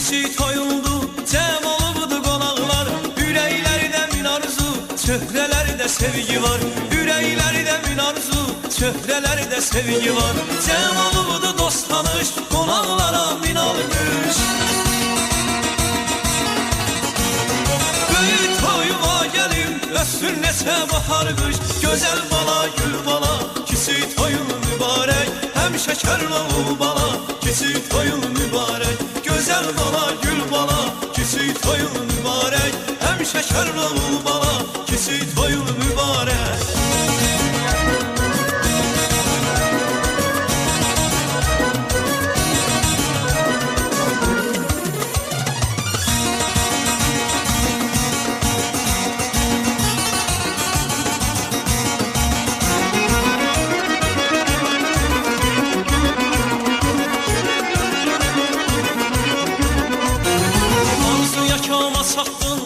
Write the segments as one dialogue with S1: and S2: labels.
S1: Kiçik toyundu, cəm olubdu qonaqlar. Ürəklərdə min arzu, çöhrələrdə sevgi var. Ürəklərdə min arzu, çöhrələrdə sevgi var. Cəm olubdu dost tanış, qonaqlara min alqış. Böyük toyuma gəlin, össün neçə bahar qış. Gözəl bala, gül bala, kiçik toyun mübarək. Həmişə kərlə ol bala, kiçik toyun mübarək. Gözəl bala, gül bala, kiçik toyun mübarək. Həmişə kərlə ol bala, kiçik toyun mübarək.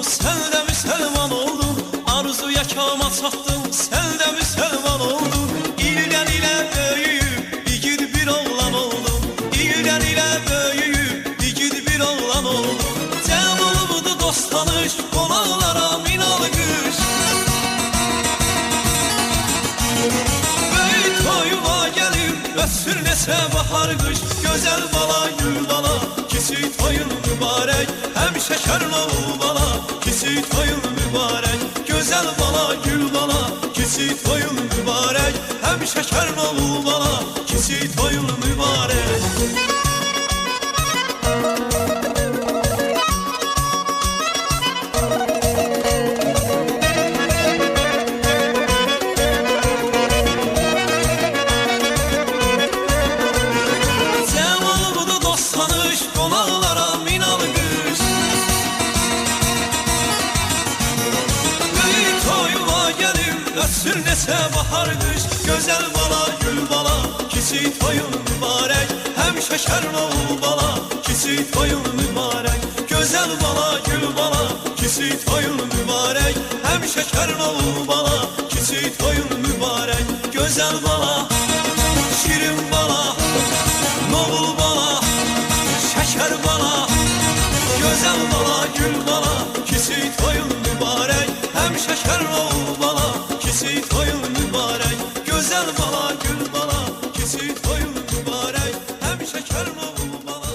S1: Sən də müsəlman oldun, arzuya kama çatdın, sən də müsəlman oldun. İldən ilə böyüyüb, igid bir oğlan oldun. İldən ilə böyüyüb, igid bir oğlan oldun. Cəm olubdu dost tanış, qonaqlara min alqış. Böyük toyuma gəlib, össün neçə bahar qış. Gözəl bala, gül bala, kiçik toyun mübarək. Həmişə kərlə ol bala, kiçik toyun mübarək. Gözəl bala, gül bala, kiçik toyun mübarək. Həmişə kərlə ol bala, kiçik toyun mübarək. Össün neçə bahar qış. Gözəl bala, gül bala, kiçik toyun mübarək. Həmişə kərlə ol bala, kiçik toyun mübarək. Gözəl bala, gül bala, kiçik toyun mübarək. Həmişə kərlə ol bala, kiçik toyun mübarək. Gözəl bala, şirin bala, noğul bala, şəkər bala. Gözəl bala, gül bala, kiçik toyun mübarək. Həmişə kərlə ol bala, kiçik toyun mübarək. Gözəl bala, gül bala, kiçik toyun mübarək. Həmişə kərlə ol bala,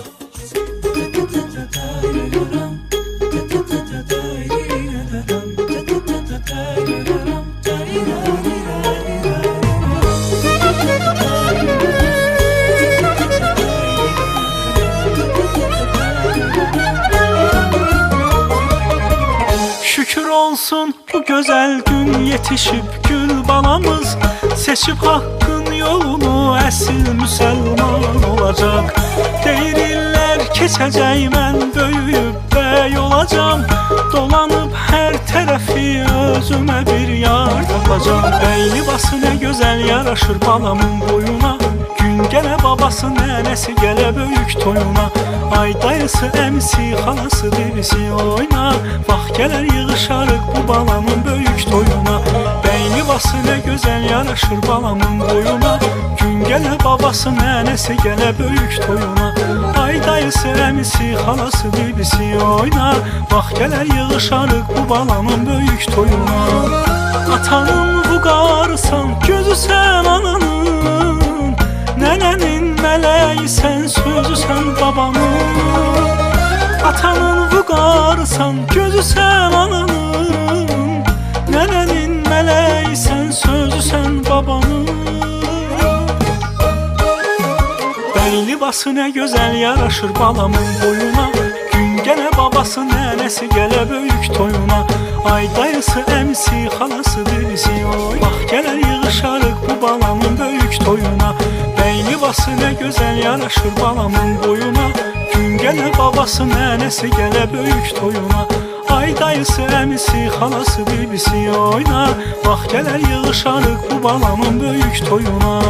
S2: Şükür olsun bu gözəl gün yetişib gül balamız. Seçib haqqın yolunu, əsil müsəlman olacaq. Deyirlər keçəcək, mən böyüyüb bəy olacam. Dolanıb hər tərəfi özümə bir yar tapacam. Bəy libası nə gözəl yaraşır balamın boyuna. Gün gələ babası, nənəsi gələ böyük toyuna. Ay dayısı, əmisi, xalası, bibisi oyna. Vaxt gələr yığışarıq bu balamın böyük toyuna. Bəy libası nə gözəl yaraşır balamın boyuna. Gün gələ babası, nənəsi gələ böyük toyuna. Ay dayısı, əmisi, xalası, bibisi oyna. Vaxt gələr yığışarıq bu balamın böyük toyuna. Atanın vüqarısan, gözüsən ananın. Nənənin mələyisən, sözüsən babanın. Atanın vüqarısan, gözüsən ananın. Nənənin mələyisən, sözüsən babanın. Bəy libası nə gözəl yaraşır balamın boyuna. Gün gələ babası, nənəsi gələ böyük toyuna. Ay dayısı, əmisi, xalası, bibisi oy. Vaxt gələr yığışarıq bu balamın böyük toyuna. Bəy libası nə gözəl yaraşır balamın boyuna. Gün gələ babası, nənəsi gələ böyük toyuna. Ay dayısı, əmisi, xalası, bibisi oyna. Vaxt gələr yığışarıq bu balamın böyük toyuna.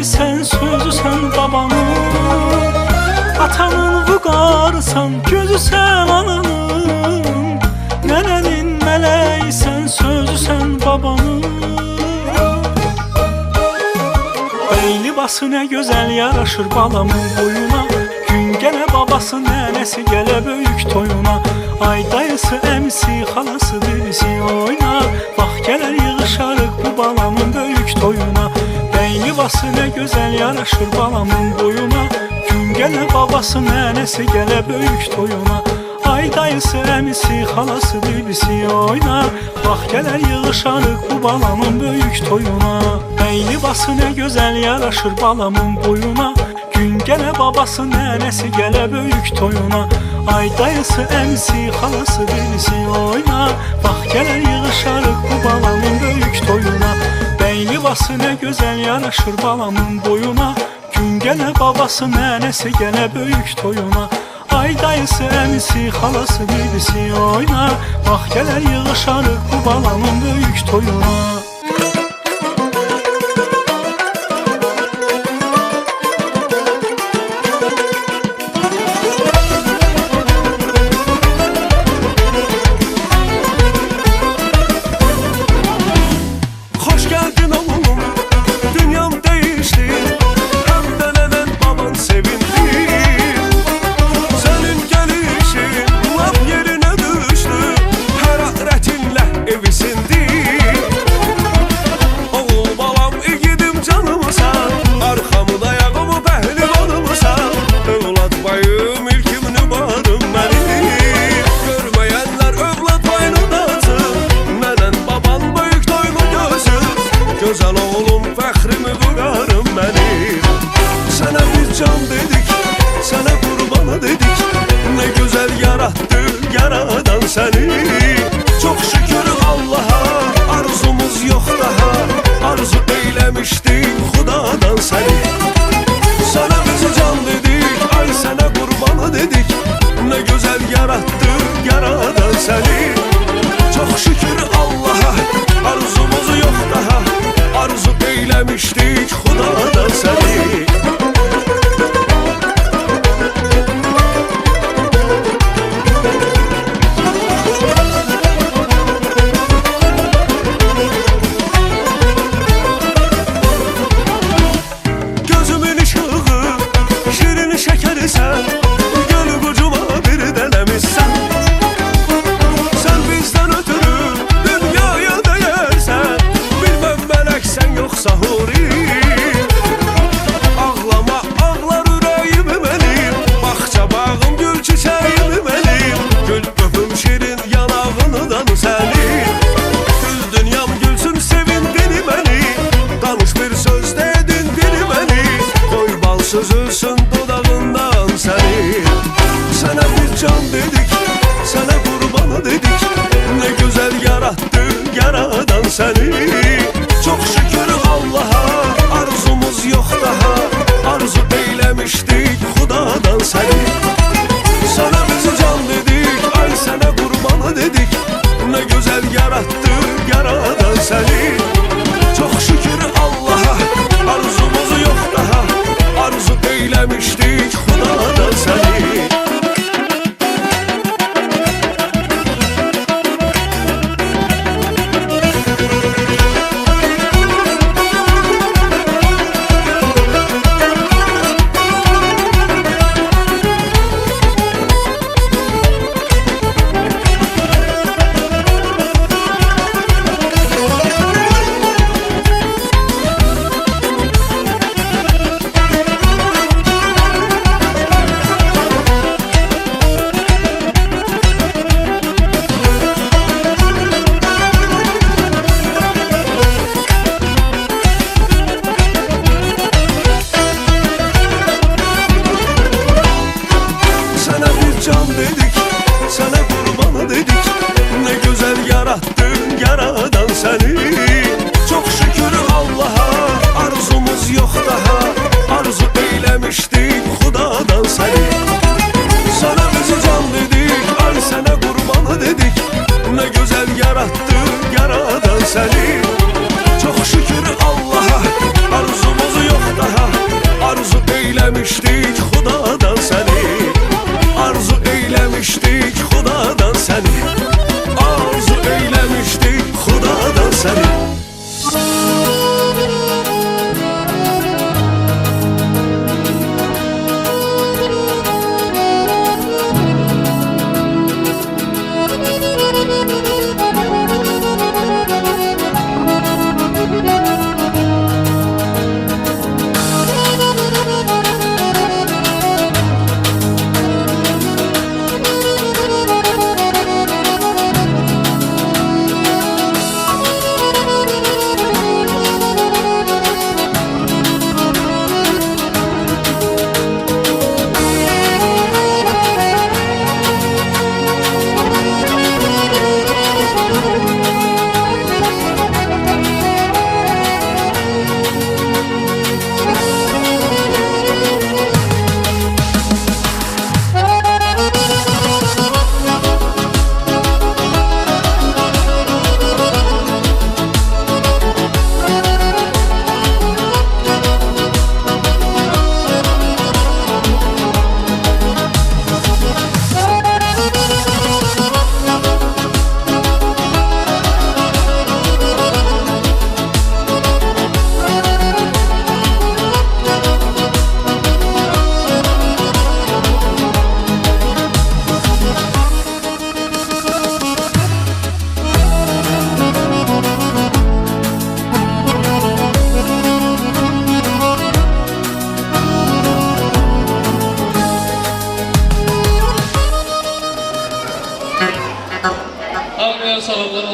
S2: mələksən, sözüsən babanın. Atanın vüqarısan, gözüsən ananın. Nənənin mələksən, sözüsən babanın. Libası nə gözəl yaraşır balamın boyuna. Gün gələ babası, nənəsi gələ böyük toyuna. Ay dayısı, əmsi, xalası birisi oynar. Bax gələr yığışarıq bu balamın böyük toyuna. Bəy libası nə gözəl yaraşır balamın boyuna. Gün gələ babası, nənəsi gələ böyük toyuna. Ay dayısı, əmisi, xalası birisi oynar. Bax gələr yığışarıq bu balamın böyük toyuna. Bəy libası nə gözəl yaraşır balamın boyuna. Gün gələ babası, nənəsi gələ böyük toyuna. Ay dayısı, əmisi, xalası birisi oynar. Bax gələr yığışarıq bu balamın böyük toyuna. Bəy libası nə gözəl yaraşır balamın boyuna. Gün gələ babası, nənəsi gələ böyük toyuna. Ay dayısı, əmisi, xalası birisi oynar. Bax gələr yığışarıq bu balamın böyük toyuna.
S1: Gözəl oğlum, fəxrimi vurarım mənim. Sənə bir can dedik, sənə qurbanı dedik. Nə gözəl yaratdı yaradan səni. Çox şükür Allaha, arzumuz yox daha. Arzu eyləmişdik Xudadan səni. Sənə biz can dedik, ay sənə qurbanı dedik. Nə gözəl yaratdı yaradan səni. Çox şükür Allaha, arzumuz yox daha. Arzu eyləmişdik Xudadan səni. Gözümün işığı, şirin şəkərisən. Göl qucuma bir dələmişsən. Sən bizdən ötürü dünyaya dəyərsən. Sen yoksa huri. Ağlama ağlar ürəyimi mənim. Baxça bağım gül çiçəyimi mənim. Gül öpüm şirin yanağından sənin. Gül dünyam gülsün sevindini məni. Danış bir söz dedin dili məni. Qoy bal sözülsün dodağından sənin. Sənə bir can dedik, sənə qurbanı dedik. Nə gözəl yarattı yaradan səni. Çok şükür Allah'a, arzumuz yox daha. Arzu eyləmişdik Xudadan səni. Sana biz can dedik, ay sənə qurbanı dedik. Nə gözəl yarattı yaradan səni. Çok şükür Allah'a, arzumuz yox daha. Arzu eyləmişdik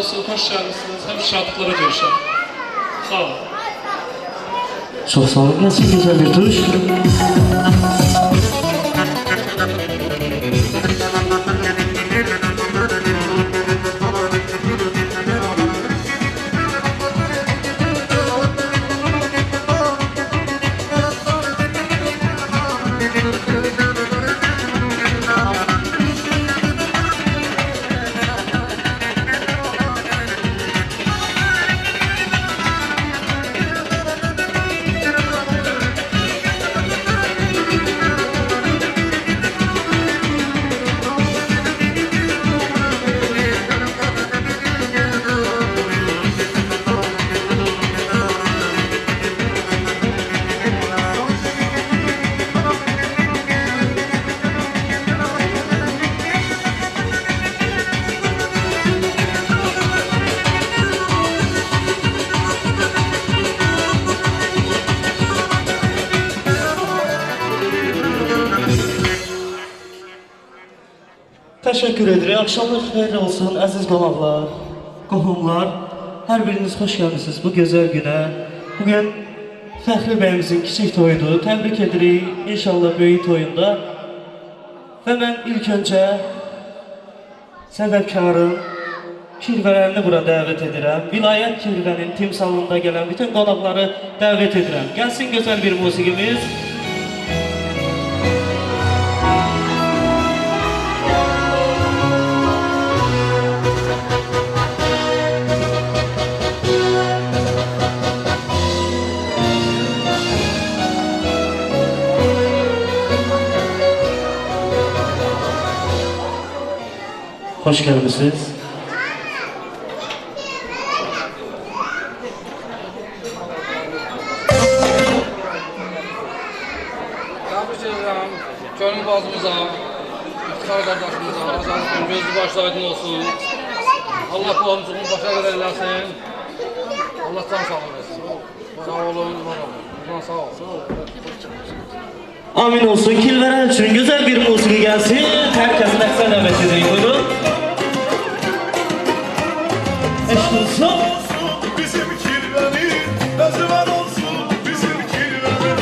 S3: olsun, hoş geldiniz. Hem şadlıklara görüşelim. Sağ olun.
S4: Çok sağ olun. Nasıl güzel bir duruş. Teşekkür ederim. Akşamlar xeyirli olsun əziz qonaqlar, qohumlar. Hər biriniz xoş gəlmisiniz bu gözəl günə. Bugün Fəxri bəyimizin kiçik toyudur. Təbrik edirik inşallah böyük toyunda. Və mən ilk öncə səbəbkarın kirvələrini bura dəvət edirəm. Vilayət kirvənin timsalında gələn bütün qonaqları dəvət edirəm. Gəlsin gözəl bir musiqimiz. Hoş gelmişsiniz.
S5: Təbrik edirəm könül bazımıza, iftixar qardaşımıza, azadlığın gözlü başlı aydın olsun. Allah bu hamısının başa qədər eləsin. Allah can sağlığı versin. Sağ olun, var olun. Sağ olun.
S4: Amin olsun. Kilveren için güzel bir musiki gelsin. Herkesin eksen davet edeyim. Buyurun. Eşk olsun.
S1: Bizim kirvenin özüver olsun bizim kirvenin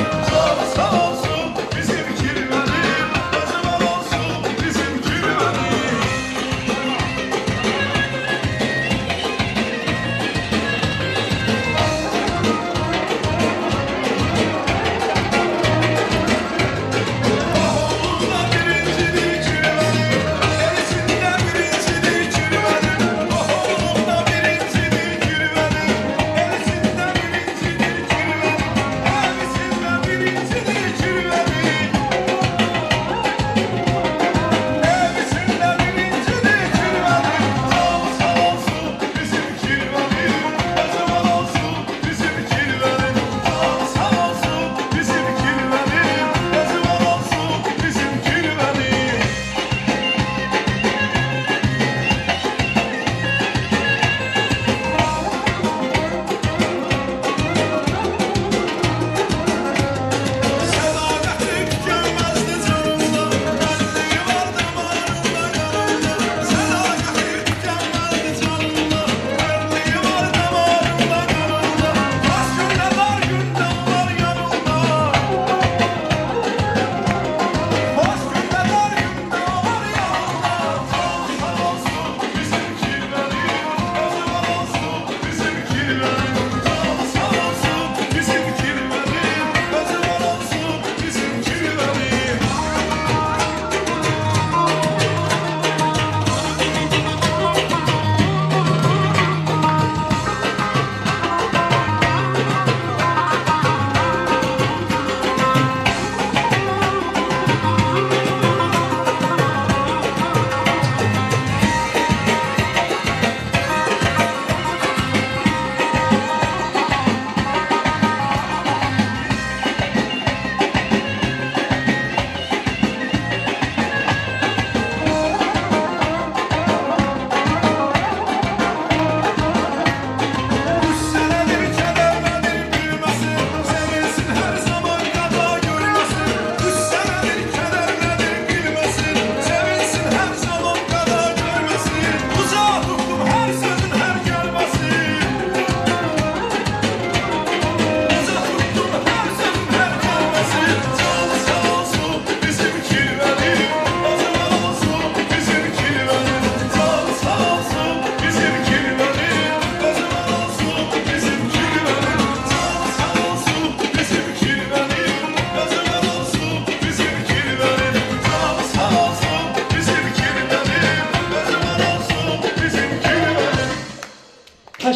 S1: sağ olsun bizim kirvenin özüver olsun bizim kirvenin. Oğlunda birincidir kirvenin, erisinde birincidir kirvenin. Oğlunda birincidir kirvenin,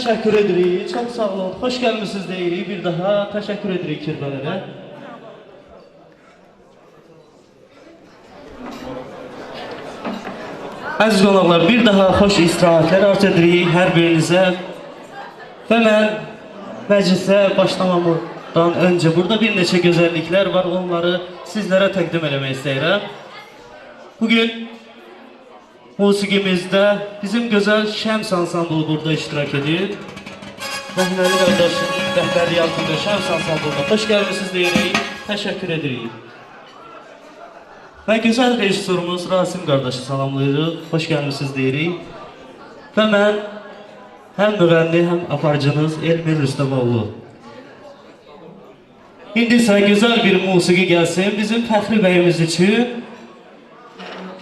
S4: Təşəkkür edirik, çox sağ olun, xoş gəlmişsiniz deyirik bir daha, təşəkkür edirik kirbələrə. Əziz qonaqlar, bir daha xoş istirahətlər arz edirik hər birinizə. Və mən məclisə başlamamdan öncə burada bir neçə gözəlliklər var, onları sizlərə təqdim eləmək istəyirəm. Bugün musiqimizdə bizim gözəl Şəms ansamblı burada iştirak edir. Rəhməli qardaşım rəhbəriyyatında Şəms ansamblına xoş gəlmişsiniz deyirik, təşəkkür edirik. Və gözəl rejissorumuz Rasim qardaşı salamlayırıq, xoş gəlmişsiniz deyirik. Və mən həm müğənni, həm aparıcınız Elmir Rüstəmoğlu. İndi isə gözəl bir musiqi gəlsin bizim Fəxri bəyimiz üçün.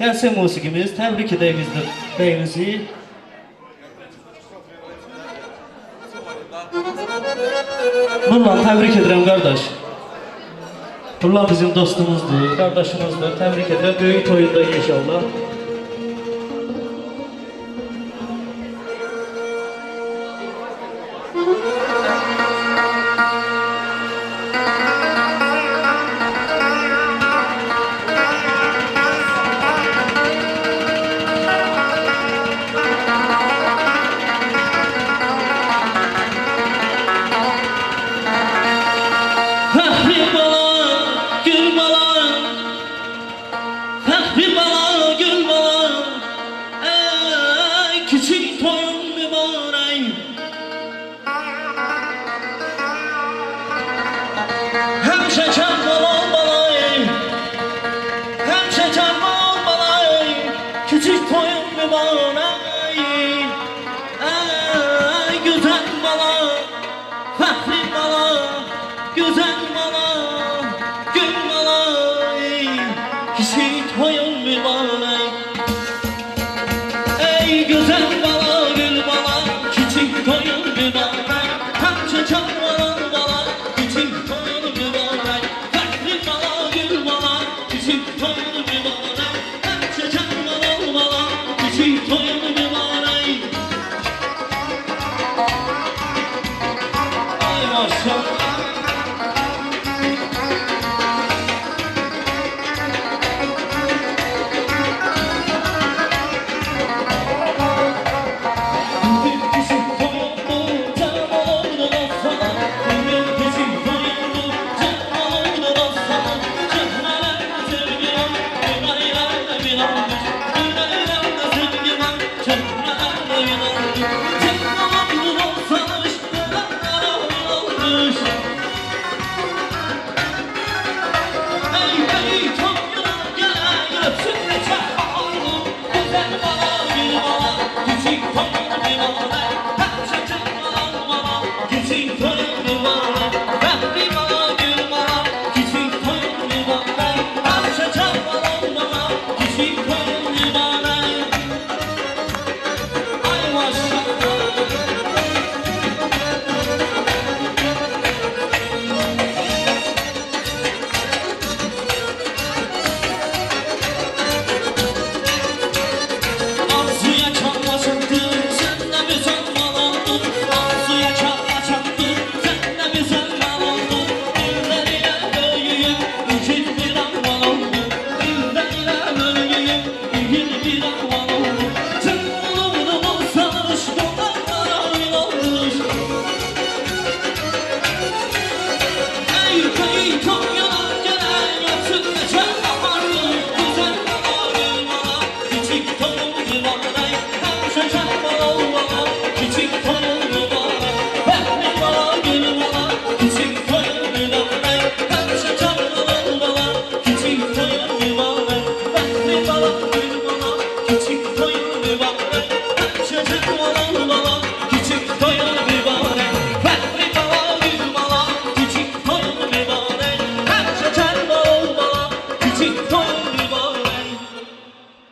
S4: Gəlsin musiqimiz, təbrik edək biz də bəyimizi. Nurlan, təbrik edirəm qardaş. Nurlan bizim dostumuzdur, qardaşımızdır, təbrik edirəm, böyük toyunda inşallah.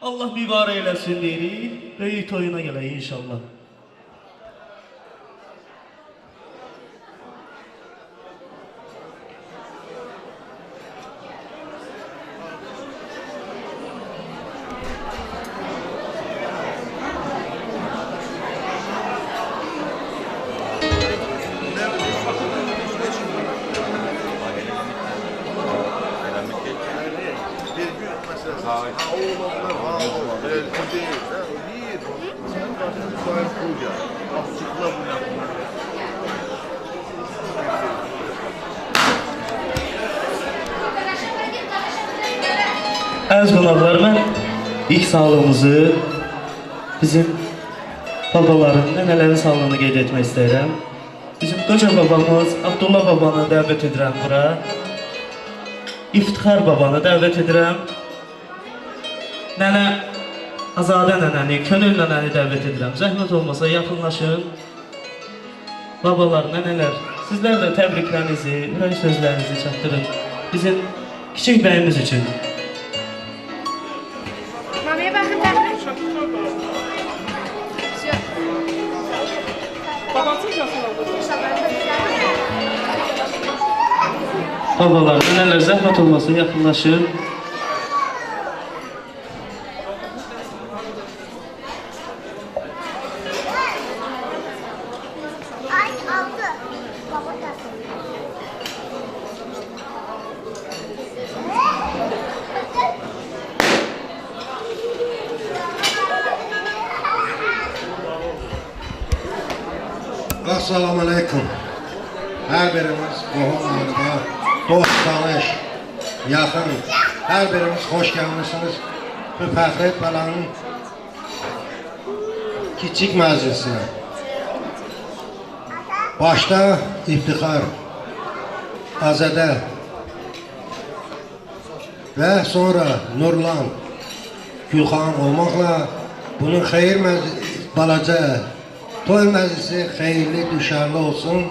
S4: Allah mübarək eləsin deyirik, böyük toyuna gələk inşallah. Əziz qonaqlar, mən ilk sağlığımızı bizim babaların, nənələrin sağlığını qeyd etmək istəyirəm. Bizim qoca babamız Abdullah babanı dəvət edirəm bura. İftixar babanı dəvət edirəm. Nənə Azadə nənəni, Könül nənəni dəvət edirəm. Zəhmət olmasa yaxınlaşın. Babalar, nənələr, sizlər də təbriklərinizi, ürək sözlərinizi çatdırın. Bizim kiçik bəyimiz üçün.
S6: Mamaya bakın da.
S4: Babalar, nənələr, zəhmət olmasa yaxınlaşın.
S6: Ay aldı. Baba da.
S7: Assalamu alaikum. Her birimiz qohumlarına, dost, tanış, yaxın, her birimiz hoş gəlmişsiniz bu fəxri palanın kiçik məclisinə. Başta İftixar, Azədə və sonra Nurlan, Gülxan olmaqla bunun xeyir balaca toy məclisi xeyirli, düşərli olsun.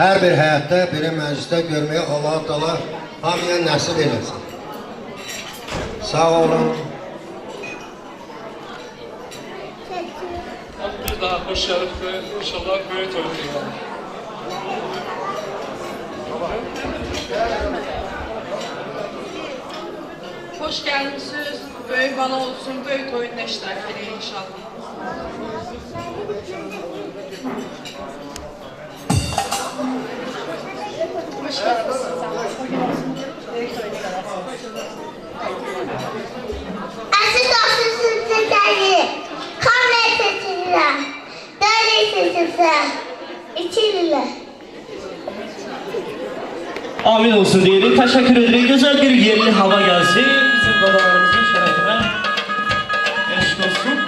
S7: Hər bir həyatda, bir məclisdə görməyə Allah Taala hamıya nəsib eləsin. Sağ olun.
S3: Bir daha hoş geldin ve inşallah böyle toyunuz.
S8: Hoş gelmişsiniz. Böyük bana olsun, böyük oyunda iştirak edin inşallah. Hoş geldiniz.
S6: Aziz dostum sizleri. Kahve seçilir. Döne seçilir. İçilir.
S4: Amin olsun diyelim. Teşekkür ederim. Güzel bir yerli hava gelsin. Bizim babalarımızın şerefine. Eşk olsun.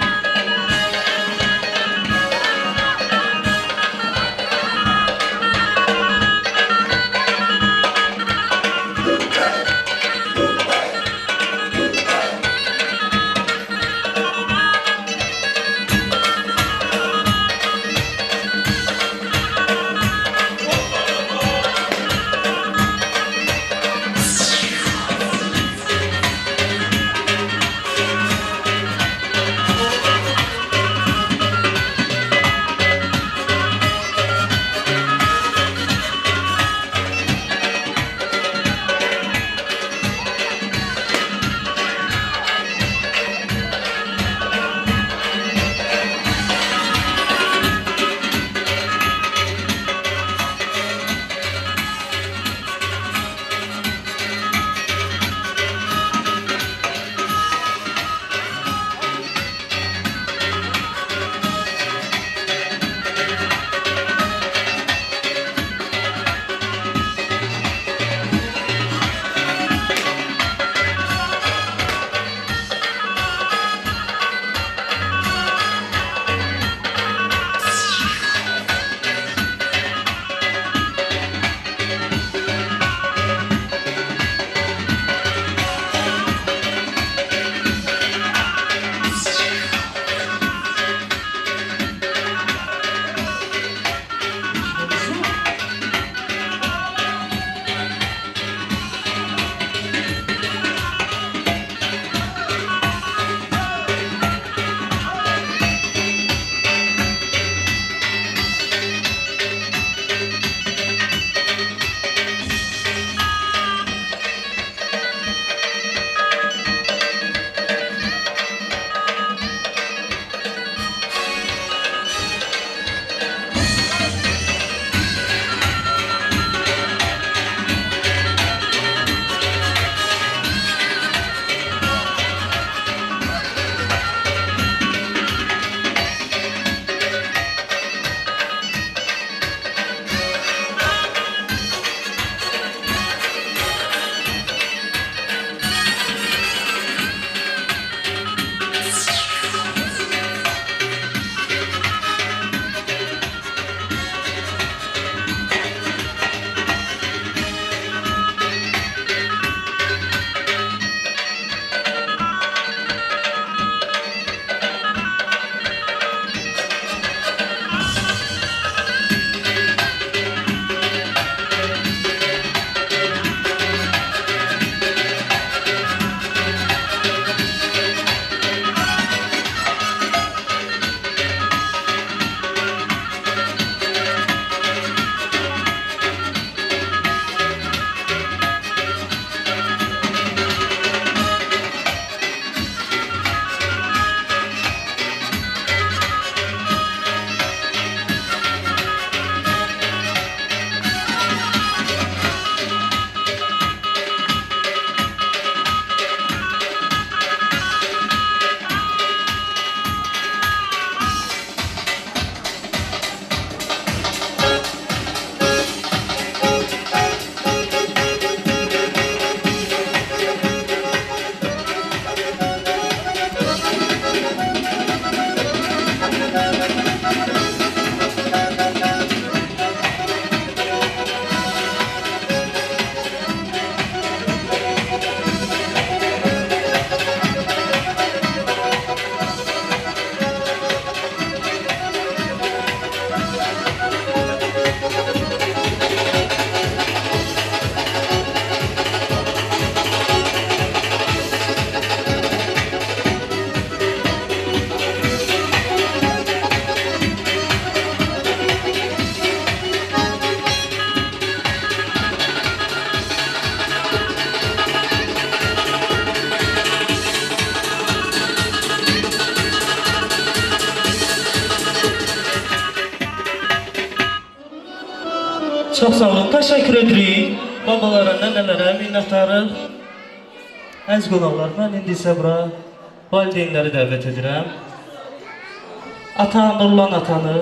S4: Çox sağ olun, təşəkkür edirik. Babalara, nənələrə, minnətdarıq. Əziz qonaqlar, mən indi isə bura valideynləri dəvət edirəm. Ata Nurlan atanı,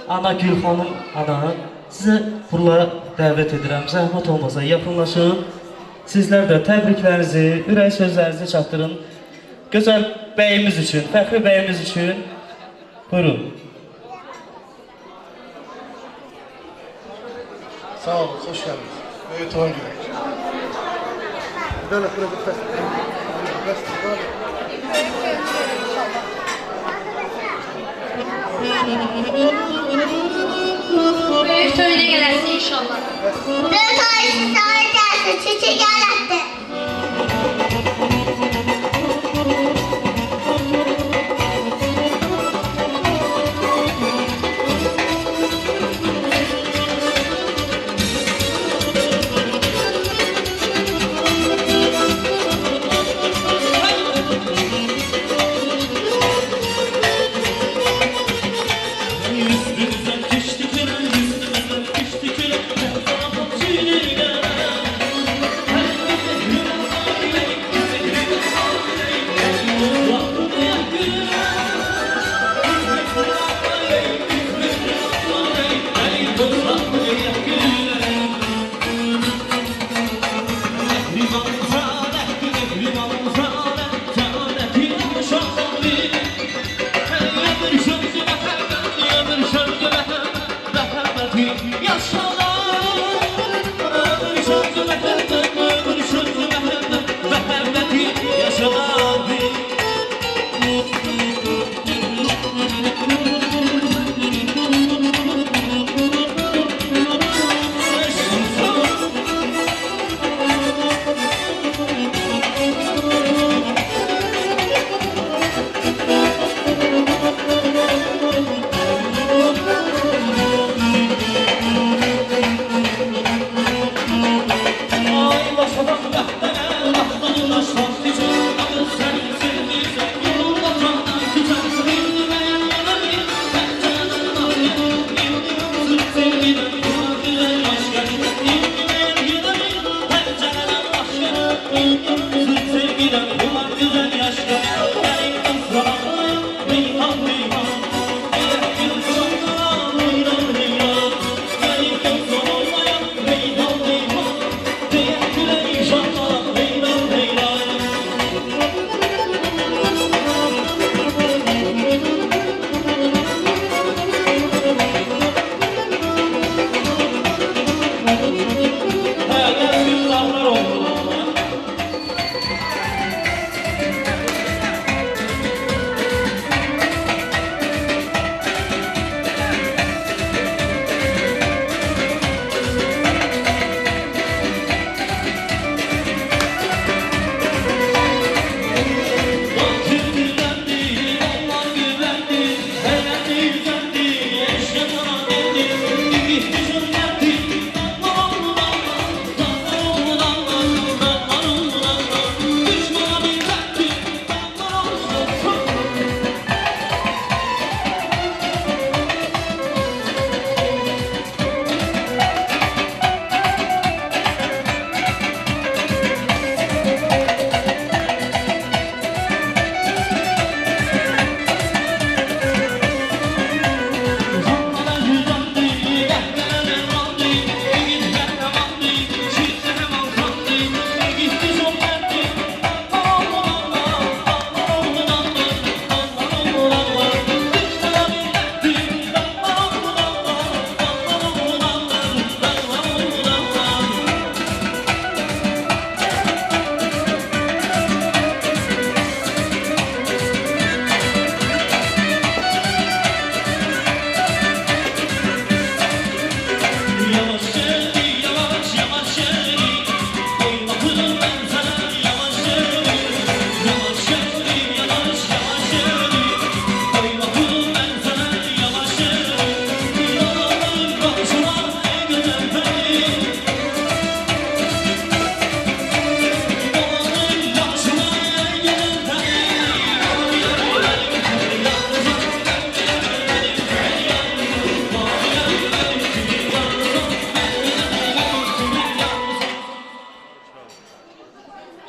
S4: ana Gülxanım ana, sizə buraya dəvət edirəm. Zəhmət olmasa yaxınlaşın. Sizlər də təbriklərinizi, ürək sözlərinizi çatdırın. Gözəl bəyimiz üçün, fəxri bəyimiz üçün. Buyurun.
S9: Sağ olun, hoş geldiniz. Evet, toyun günü. Böyle bir
S6: Büyük toyuna gelirsin inşallah. Büyük toyuna gelsin, çiçek yarattı.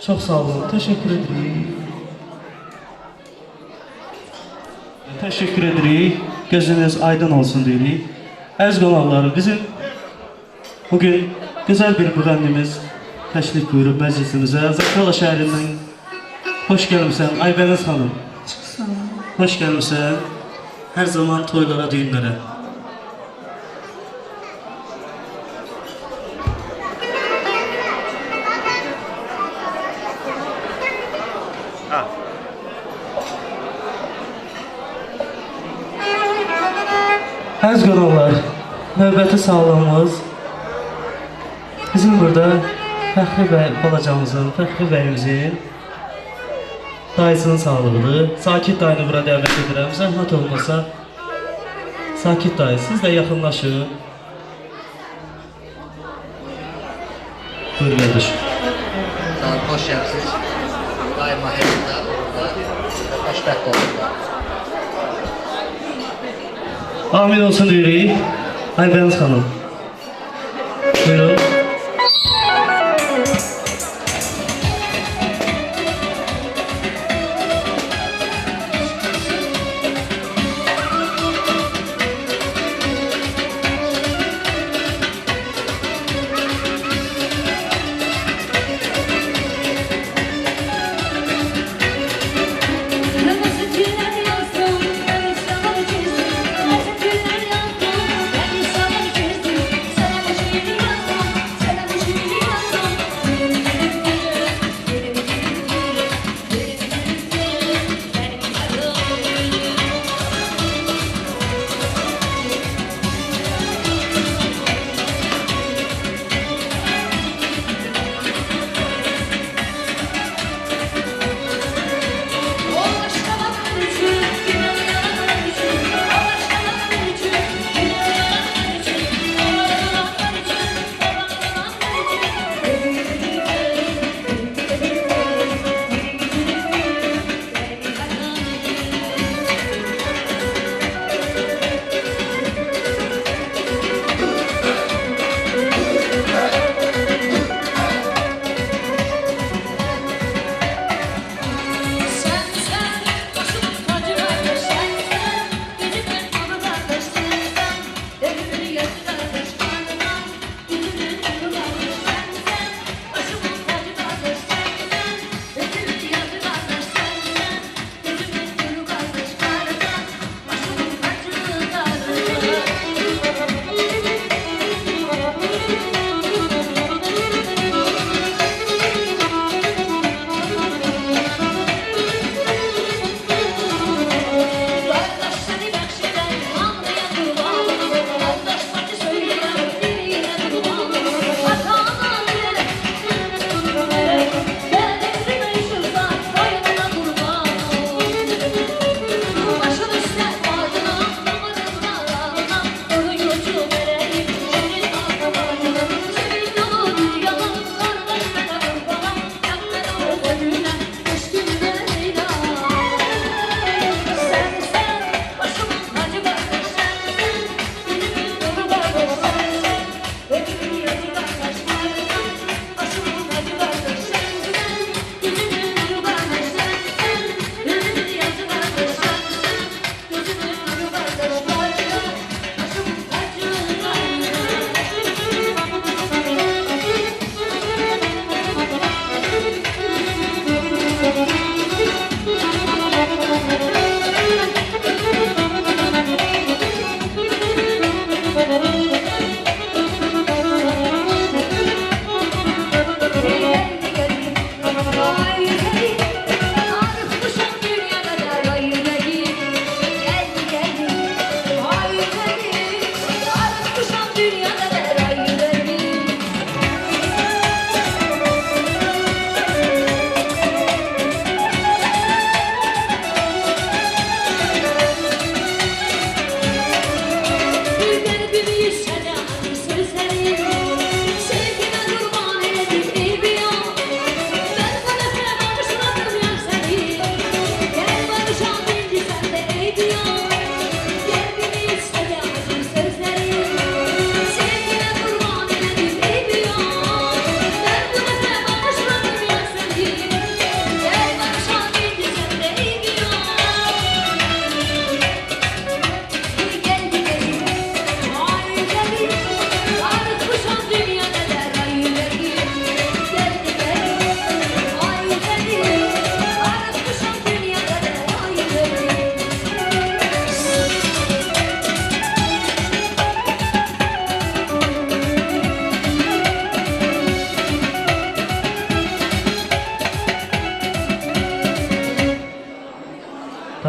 S4: Çox sağ olun, təşəkkür edirik. Təşəkkür edirik. Gözünüz aydın olsun deyirik. Əziz qonaqlarım, bizim bugün gözəl bir müğənnimiz təşrif buyurub məclisimizə. Zaqatala şəhərindən xoş gəlmişsən Aybəniz xanım.
S8: Çox sağ olun.
S4: Xoş gəlmişsən. Hər zaman toylara, düyünlərə. Əziz qonaqlar, növbəti sağlamımız bizim burada Fəxri bəy balacamızın, Fəxri bəyimizin dayısının sağlığıdır. Sakit dayını bura dəvət edirəm. Zəhmət olmasa Sakit dayı, siz də yaxınlaşın. Buyur qardaş.
S10: Sağ olun, hoş geldiniz. Daima həyatda, xoşbəxt olsunlar.
S4: Amin olsun deyirik. Aybəniz xanım. Buyurun.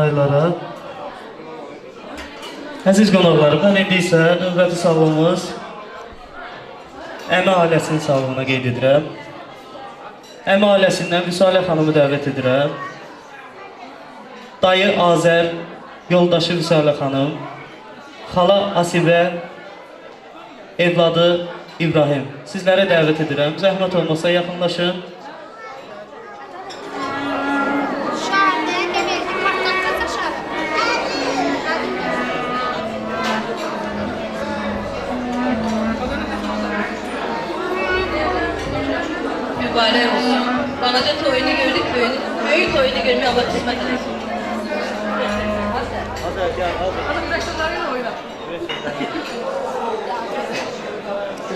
S4: aylara. Əziz qonaqlarım, mən indi isə növbəti salonumuz Əmi ailəsinin salonuna qeyd edirəm. Əmi ailəsindən Vüsalə xanımı dəvət edirəm. Dayı Azər, yoldaşı Vüsalə xanım, xala Asibə, evladı İbrahim. Sizlərə dəvət edirəm. Zəhmət olmasa yaxınlaşın.
S11: Mübarək olsun. Balaca toyunu gördük, böyük toyunu görmeye Allah kısmet etsin.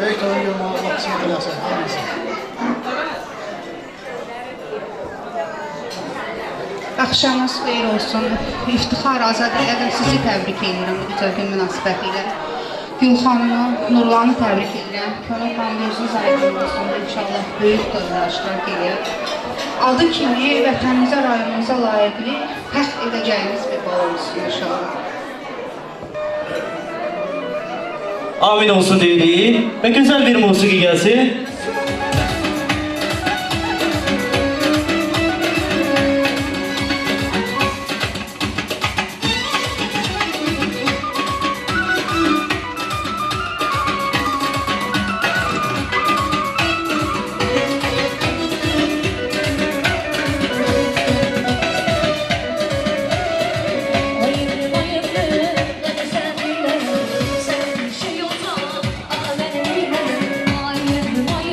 S9: Böyük toyun görməyə Allah qismət eləsin, hamısı.
S12: Axşamınız xeyir olsun. İftixar Azadlıqla sizi təbrik edirəm bu gözəl gün münasibətilə. Gülxanımı, Nurlanı təbrik edirəm. Könül xanım gözünüz aydın olsun. İnşallah böyük toyda iştirak edir. Adı kimi vətənimizə, rayonumuza layiqli fəxr edəcəyimiz bir bal olsun inşallah.
S4: Amin olsun deyirik və gözəl bir musiqi gəlsin.
S6: Hayırlı hayırlı, sen bir şey olsa, benim bilmem. Hayırlı hayırlı.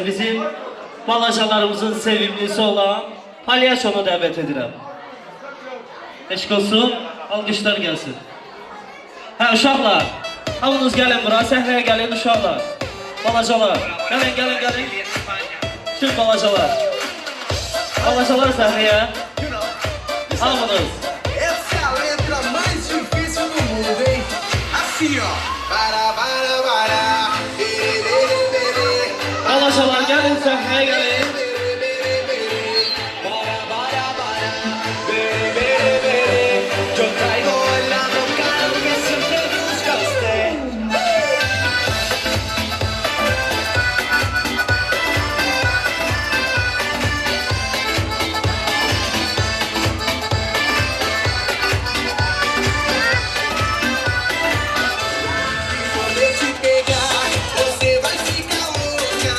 S4: bizim balacalarımızın sevimlisi olan Palyaçonu dəvət edirəm. Eşq olsun, alqışlar gəlsin. Hə, uşaqlar, hamınız gəlin bura, səhnəyə gəlin uşaqlar. Balacalar, gəlin. Bütün balacalar. Balacalar səhnəyə. Hamınız.
S1: Essa é a letra mais difícil do mundo, hein? Assim, ó. Para, para, para.
S4: Balacalar gəlin səhnəyə gəlin.
S1: Yo traigo la boca lo que siempre busca usted. Quando eu te pegar, você vai ficar louca.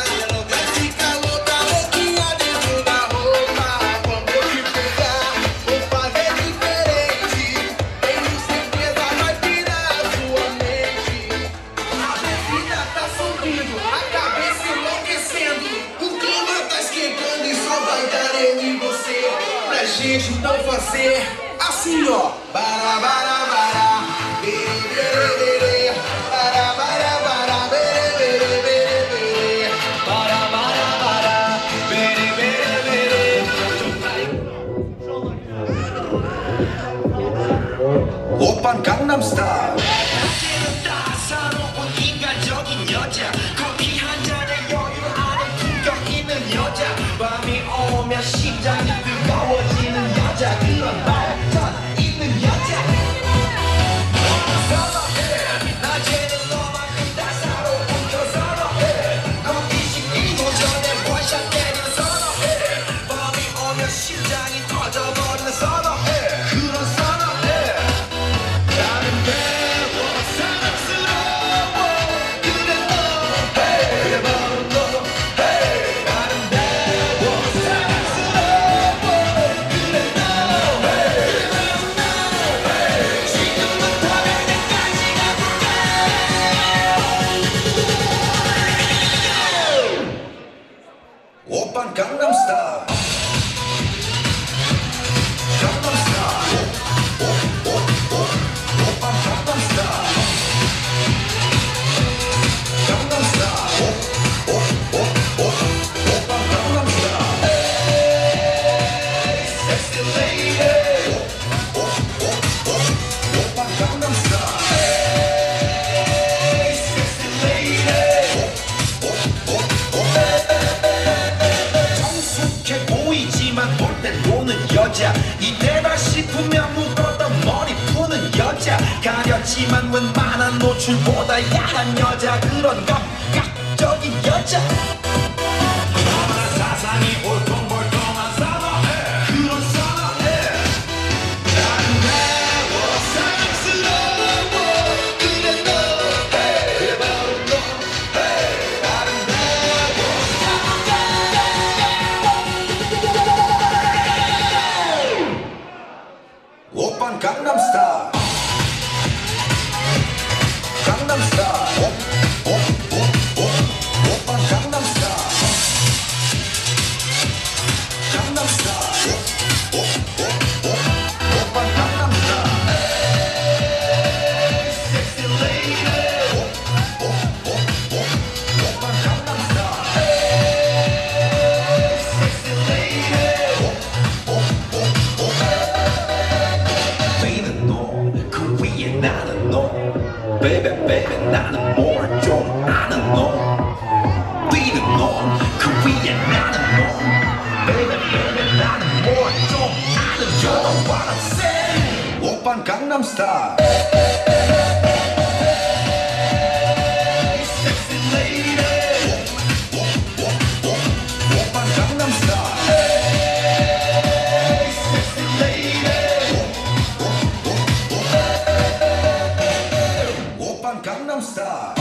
S1: Vai ficar louca, louquinha dentro da roupa. Quando eu te pegar, vou fazer diferente. Tenho certeza vai virar a sua mente. A bebida tá subindo, a cabeça enlouquecendo. O clima tá esquentando e só vai dar eu e você. Pra gente então fazer assim, ó. Bara, bara, bara. Bere, bere, bere. Bara, bara, bara. Bere, bere, bere, bere. Bara, bara, bara. Bere, bere, bere. 오빤 강남스타일. 따사로운 인간적인 여자. 커피 한 잔에 여유 아는 품격 있는 여자. 밤이 오면 심장이 뜨거워지는 여자. 그런 발전 있는 여자. 선호해. 낮에는 너만큼 따사로운 저 선호해. 넌 22도 전에 원샷 때려 선호해. 밤이 오면 심장이 터져버리는 선호해. 그런 선호해. 아름다워 사랑스러워 그래 너 그래 바로 너 아름다워 사랑스러워 그래 너 지금부터 내일까지 가볼까 오빤 강남스타일 강남스타일 오빤 강남스타일 강남스타일 오빤 강남스타일 에이 섹시 레이디 오빤 강남스타일 에이 섹시 레이디 정숙해 보이지만 볼 땐 노는 여자 이때다 싶으면 묶었던 머리 푸는 여자 가렸지만 웬만한 노출보다 야한 여자 그런 감각적인 여자 너무나 사상이 올통벌통한 선호해 그런 선호해 아름다워 사랑스러워 그래 너 그래 바로 너 아름다워 오빤 강남스타일 강남스타일 오빤 강남스타일 강남스타일 오빤 강남스타일 에이 섹시 레이디 오빤 강남스타일 에이 섹시 레이디 Baby 너 그 위에 나는 너 Baby baby 나는 뭘 좀 아는 너 Baby 너 그 위에 나는 너 Baby baby 나는 뭘 좀 아는 You know what I'm saying 오빤 강남스타일 Sexy lady 오빤 강남스타일 Sexy lady 오빤 강남스타일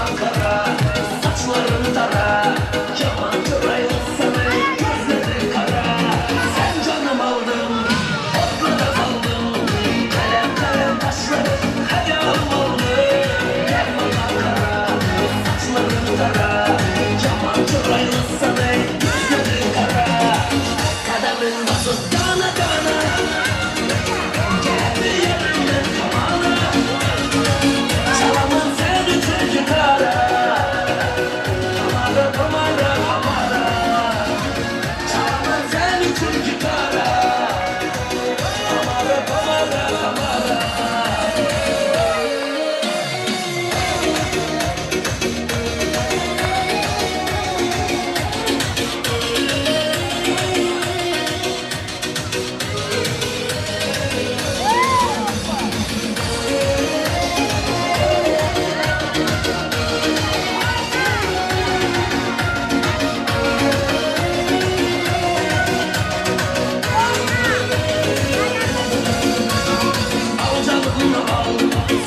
S1: Ankara, saçlarını tara, yabancı ayrılsana, gözlerin kara. Sen canım aldın, ortada kaldım, kalem kalem taşlarım, hayalim oldu. Yaman Ankara, saçlarını tara, yabancı ayrılsana, gözlerin kara. Kaderin basıp dana dana, geldi yerimden kamana. Çalamın seni çünkü kara, kamara kamara kamara. Çalamın seni çünkü kara, kamara kamara kamara. Al canımı al,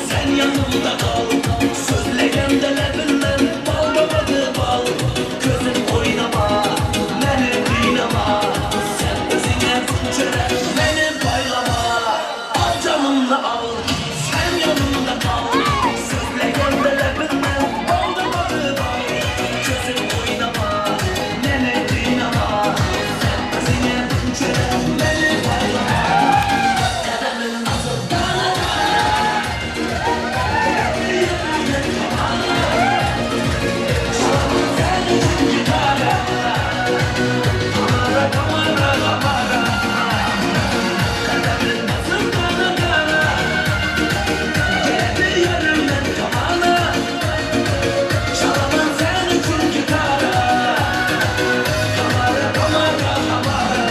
S1: sen yanımda kal. Sözlegemde bilmem, bal babadı bal. Gözüm oynama, beni kıynama. Sen özüne çöre, beni paylama. Al canımı al, sen yanımda kal. Sözlegemde bilmem, bal babadı bal. Gözüm oynama, beni kıynama. Sen özüne çöre, beni paylama. Kademin nasıl dana dana, geldi yerimden kamana. Çalamın seni çünkü kara, kamara kamara kamara. Kademin nasıl dana dana, geldi yerimden kamana. Çalamın seni çünkü kara, kamara kamara kamara.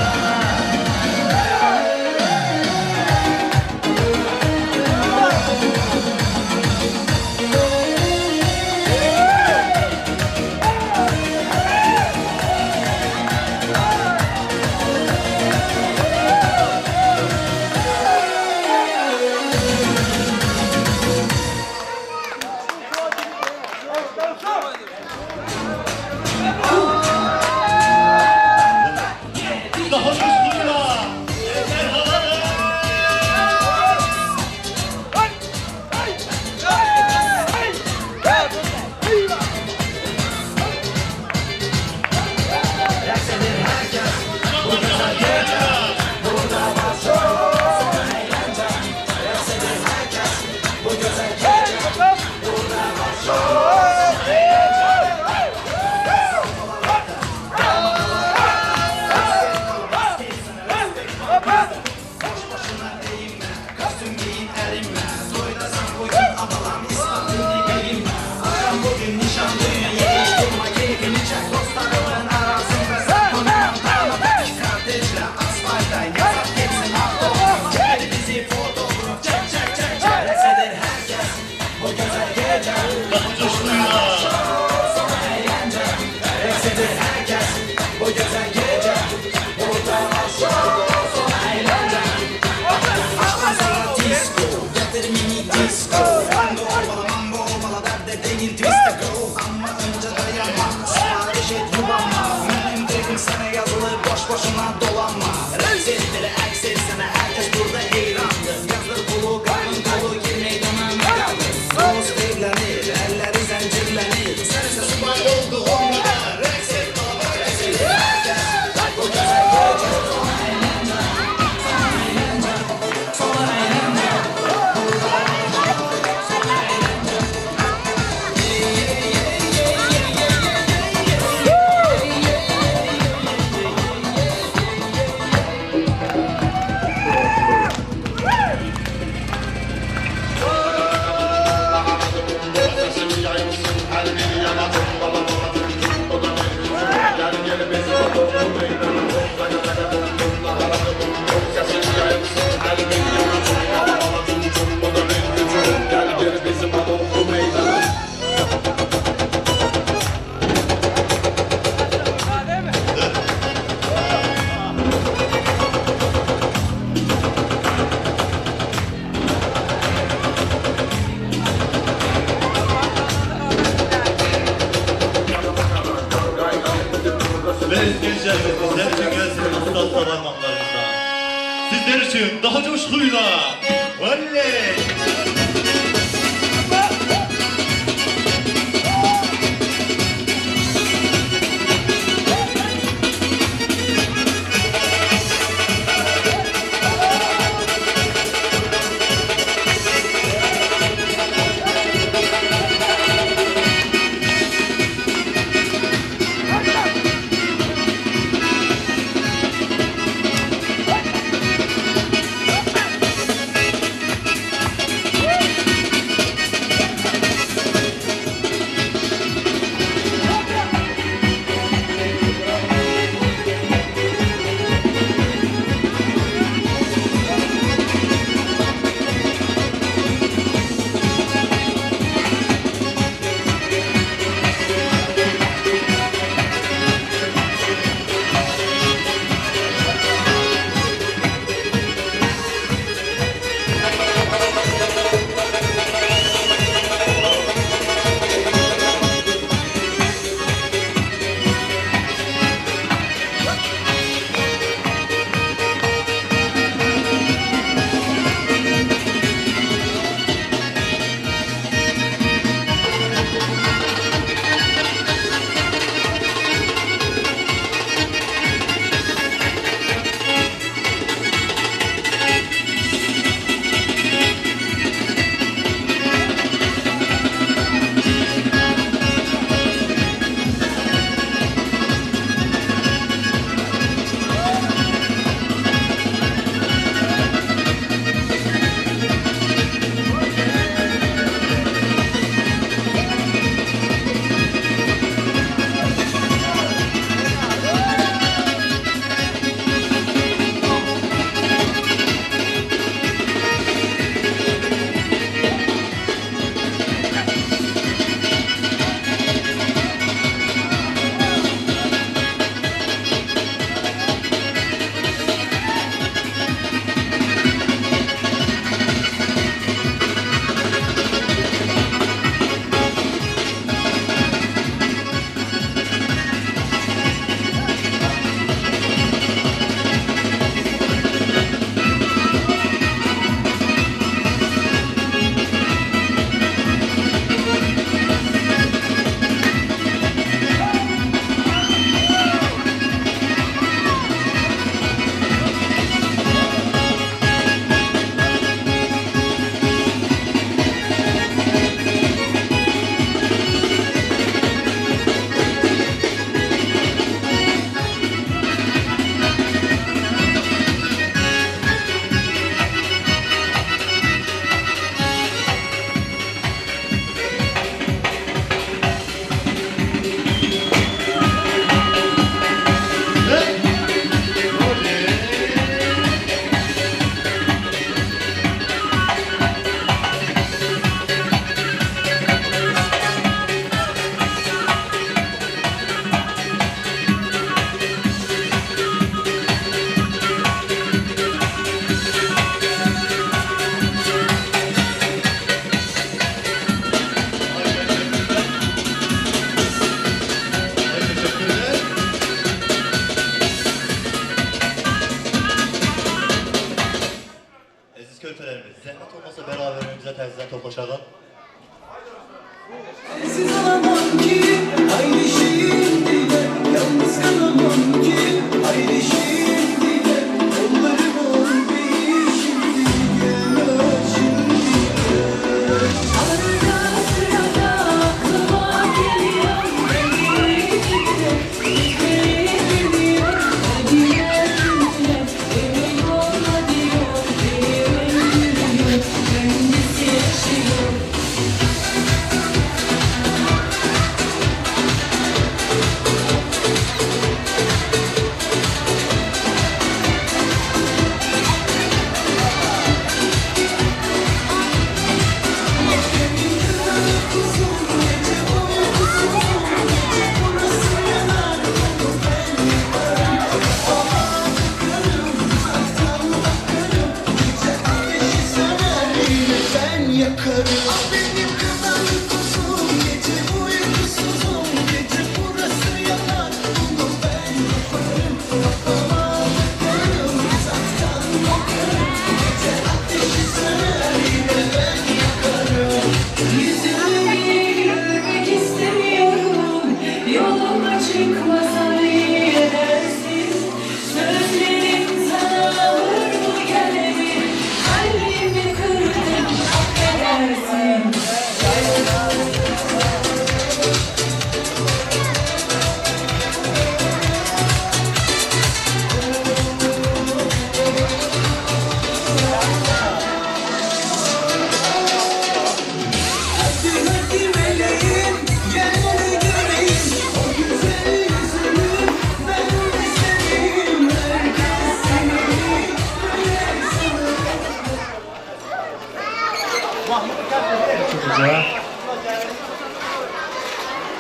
S1: Özgün şəhərimizdə sizlər üçün gəlsin asfalt parmaqlarımızda. Sizlər üçün daha coşquyla. Oley!
S13: Zəhmət olmasa bərabərlərimizə təzdən toplaşalım.
S1: Sensiz olamam ki, aynı şimdi de yalnız kalamam ki, aynı şimdi de kollarımın değişimdi gel şimdi gel. Arada sırada aklıma geliyor, beni içimde bir kere geliyor. Hadi gel cümle, emin olma diyor, beni öldürüyor, kendisi yaşıyor.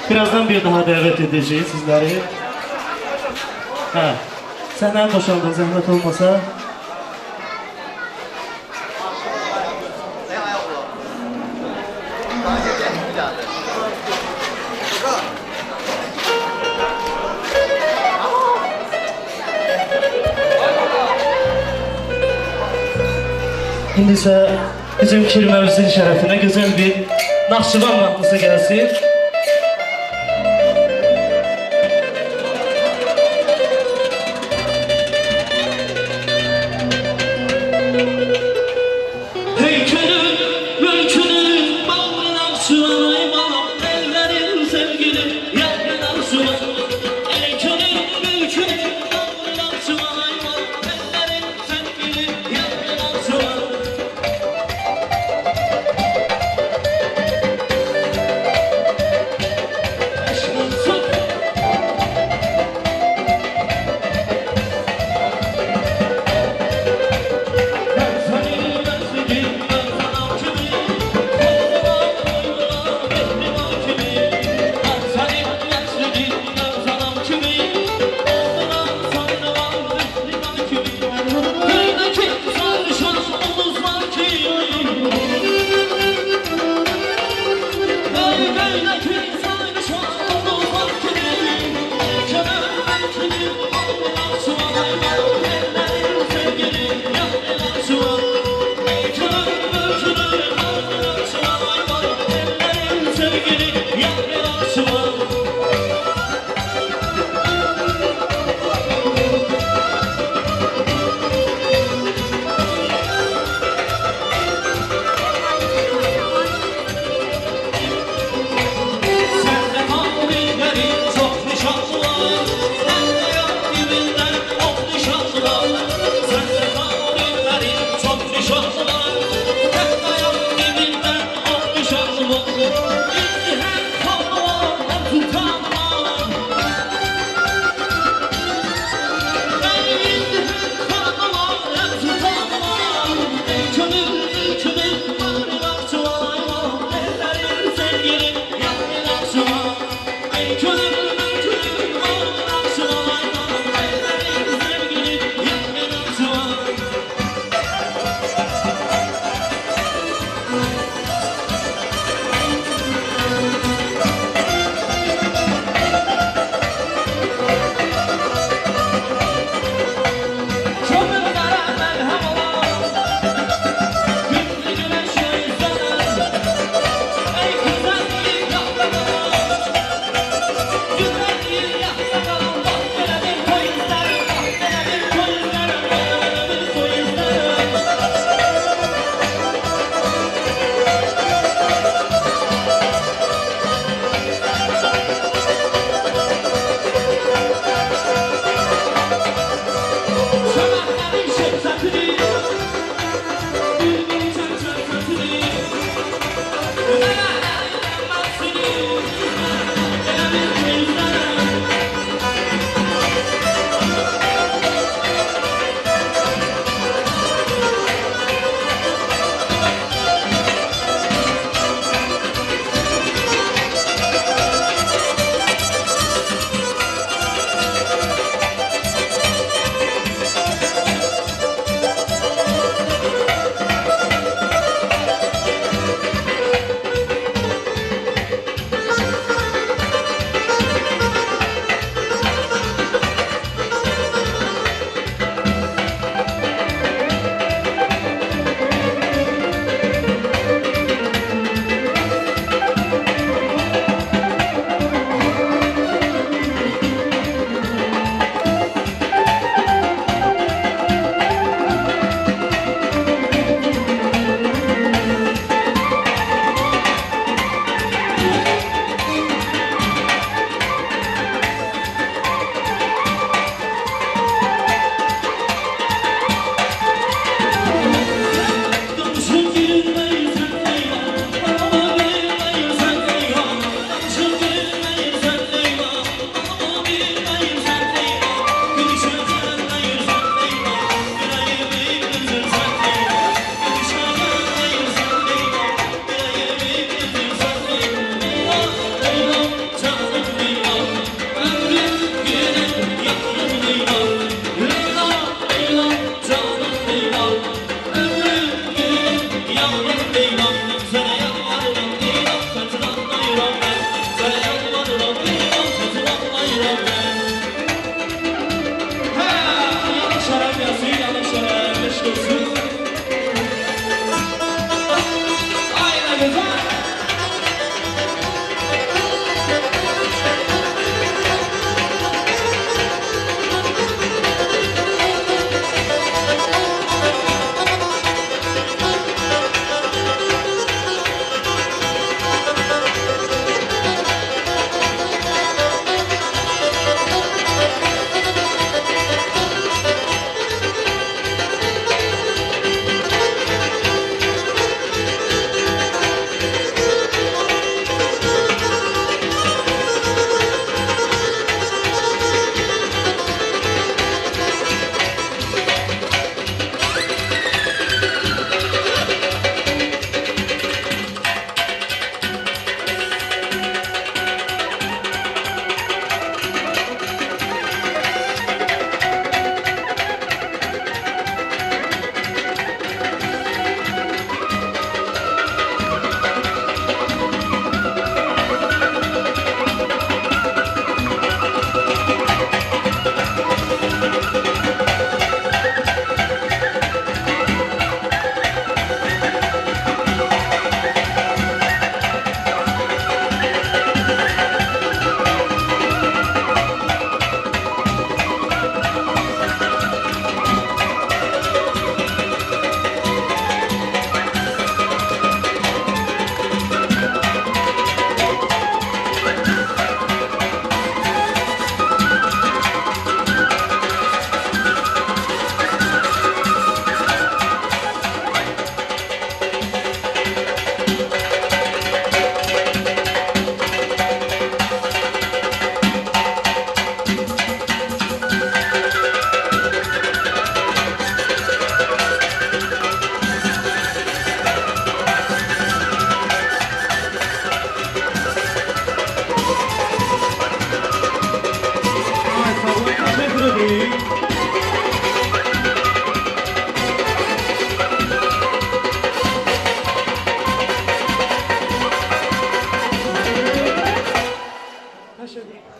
S4: Birazdan bir daha davet edeceğiz sizleri. Ha, senden boşaldın zahmet olmasa. İndi isə bizim kelimemizin şərəfinə gözəl bir Naxçıvan mahnısı gəlsin.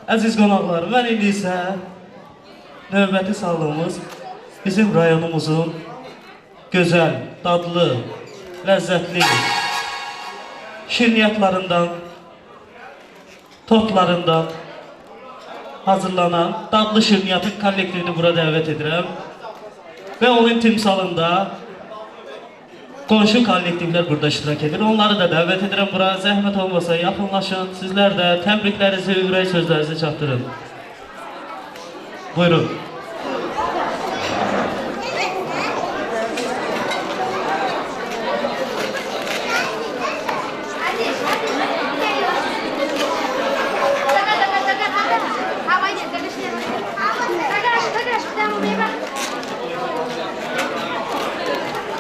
S4: Əziz qonaqlar, mən indi isə növbəti sağlığımız bizim rayonumuzun gözəl, dadlı, ləzzətli şirniyyatlarından, tortlarından hazırlanan dadlı şirniyyatın kollektivini bura dəvət edirəm. Və onun timsalında qonşu kollektivlər burada iştirak edir. Onları da dəvət edirəm bura. Zəhmət olmasa yaxınlaşın. Sizlər də təbriklərinizi, ürək sözlərinizi çatdırın. Buyurun.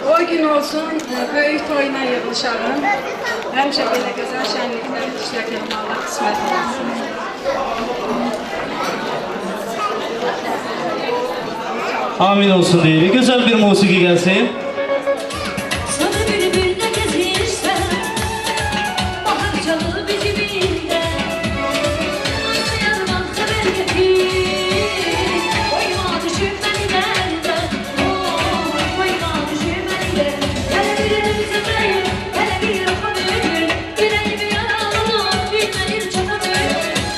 S8: O gün olsun, böyük toyuna yığılışalım. Həmişə belə gözəl şənliklər iştirak etmək Allah qismət olsun.
S4: Amin olsun deyirik. Gözəl bir musiqi gəlsin.
S14: Sana bülbülle gezirsen, bahar çalı biziminde. Anlayamam haber getir, koyma düşünmeni benden. Koyma düşünmeni de, hele bir üzülmeyin, hele bir öpmeyin. Yüreğimi yaralamak bilmeyin çok ömür.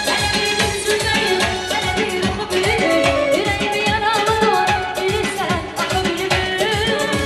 S14: Hele bir üzülmeyin, hele bir öpmeyin. Yüreğimi yaralamak bilirsen akabilirim.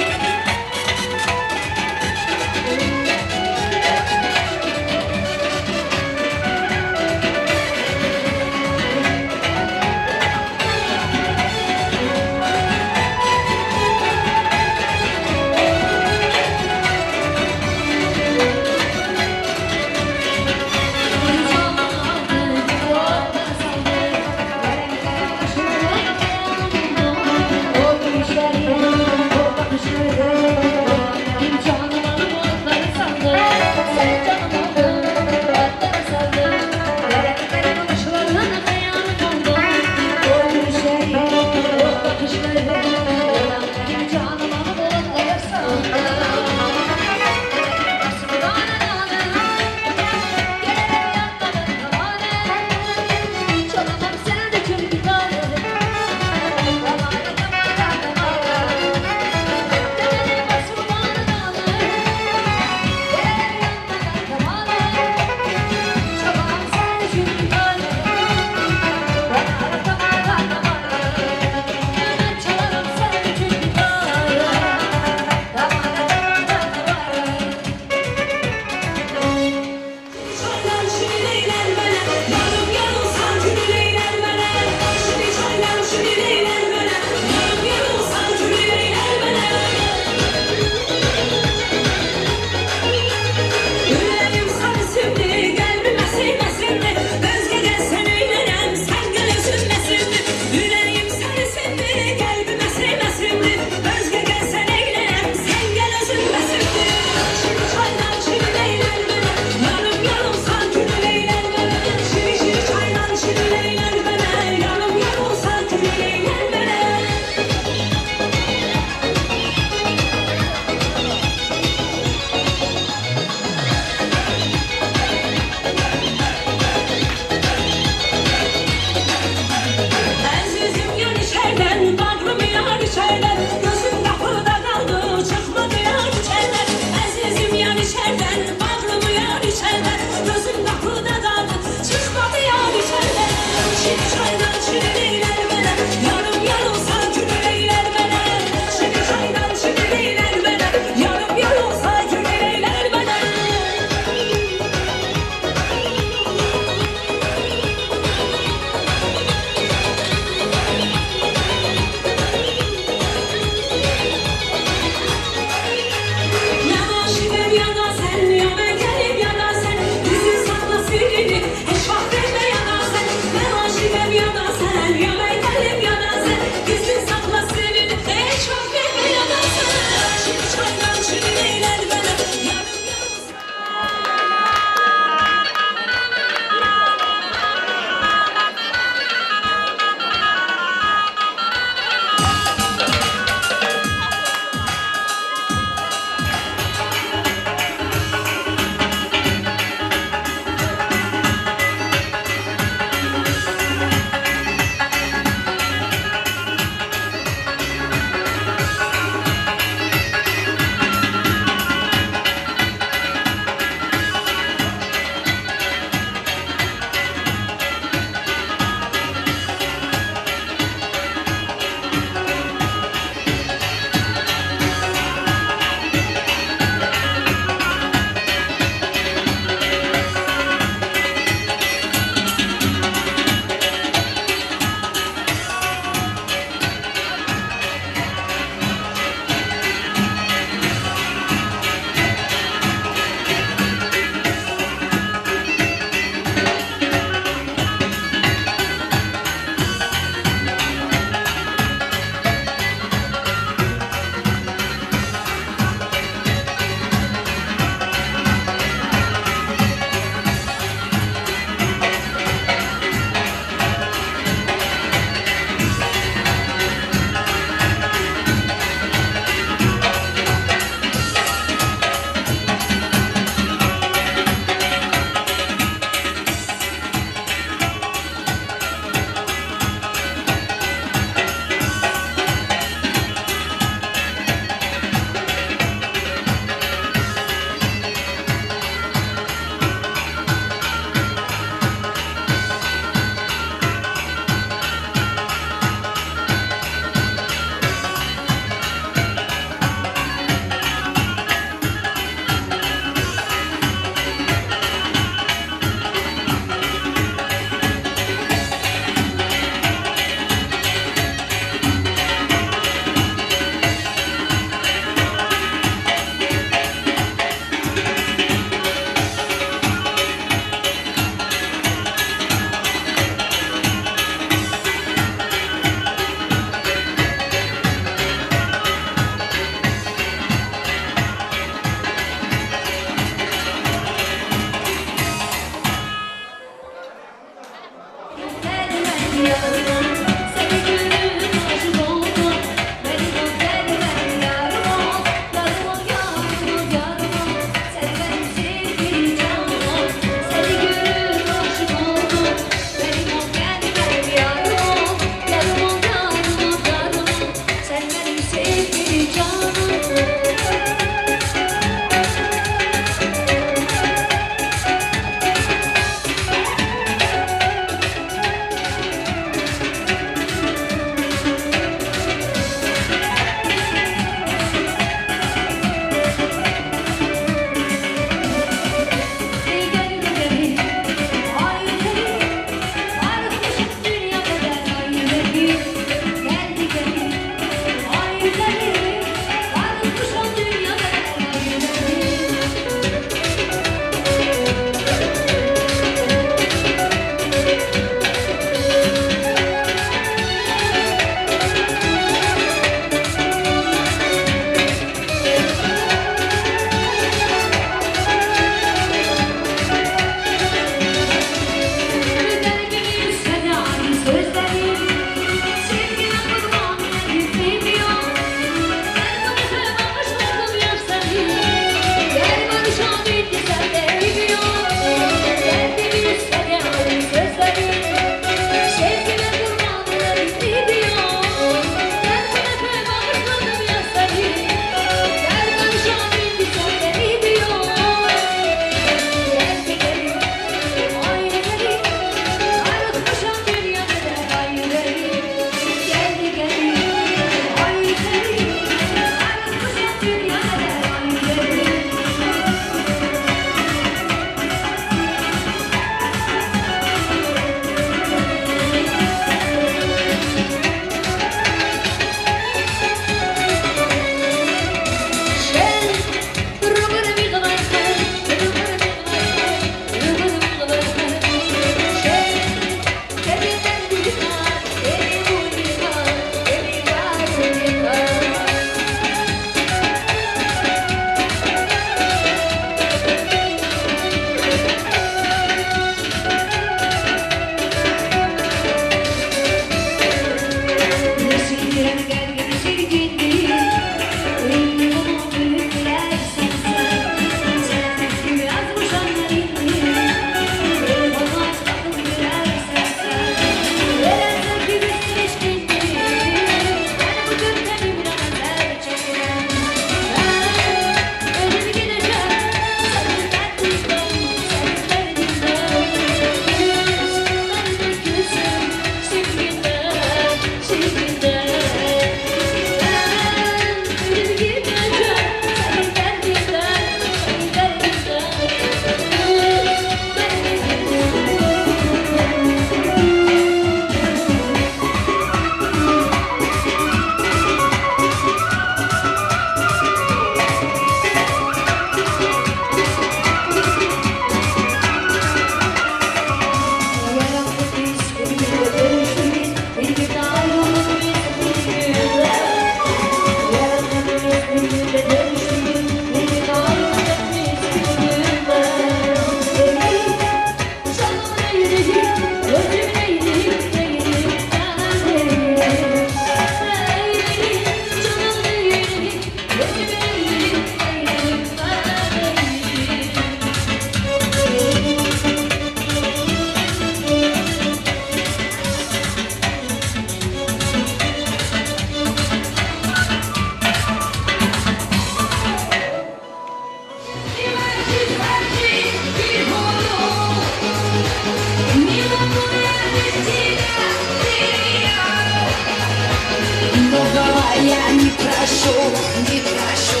S14: Я не прошу,